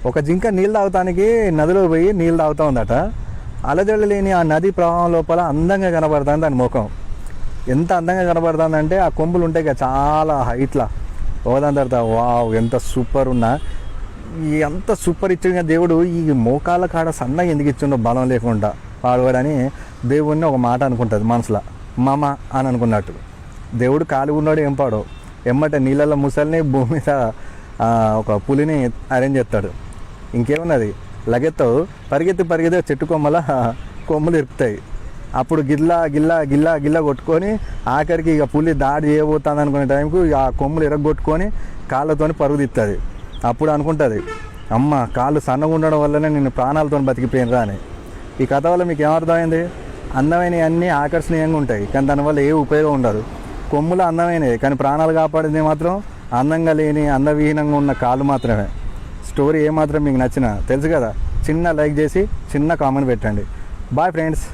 ఒక జింక నీళ్ళు తాగటానికి నదిలో పోయి నీళ్ళు తాగుతూ ఉందట. అలజడి లేని ఆ నది ప్రవాహం లోపల అందంగా కనబడుతుంది దాని ముఖం. ఎంత అందంగా కనబడుతుందంటే ఆ కొమ్ములు ఉంటాయి కదా చాలా హైట్లా. ఒకదాని తర్వాత వావ్ ఎంత సూపర్ ఉన్నా ఎంత సూపర్ ఇచ్చింది దేవుడు. ఈ మోకాళ్ళ కాడ సన్నగా ఎందుకు ఇచ్చిండో బలం లేకుండా పాడవాడని దేవుడిని ఒక మాట అనుకుంటుంది మనసులో, మామ అని అనుకున్నట్టు. దేవుడు కాలు ఉన్నాడు ఏం పాడో ఎమ్మట నీళ్ళల్లో ముసలిని భూమి మీద ఒక పులిని అరేంజ్ చేస్తాడు. ఇంకేమున్నది లగెత్తావు పరిగెత్తి చెట్టు కొమ్మలు ఇరుపుతాయి. అప్పుడు గిల్లా గిల్లా గిల్లా గిల్లా కొట్టుకొని ఆఖరికి ఇక పులి దాడి చేయబోతుంది అనుకునే టైంకు ఆ కొమ్ములు ఎరగొట్టుకొని కాళ్ళతో పరుగు తీస్తుంది. అప్పుడు అనుకుంటుంది, అమ్మ కాళ్ళు సన్నగా ఉండడం వల్లనే నేను ప్రాణాలతో బతికిపోయినరా అని. ఈ కథ వల్ల మీకు ఏమర్థమైంది? అందమైనవి అన్నీ ఆకర్షణీయంగా ఉంటాయి కానీ దానివల్ల ఏ ఉపయోగం ఉండదు. కొమ్ములు అందమైనవి కానీ ప్రాణాలు కాపాడింది మాత్రం అందంగా లేని అందవిహీనంగా ఉన్న కాళ్ళు మాత్రమే. స్టోరీ ఏమాత్రం మీకు నచ్చినా తెలుసు కదా, చిన్న లైక్ చేసి చిన్న కామెంట్ పెట్టండి. Bye friends.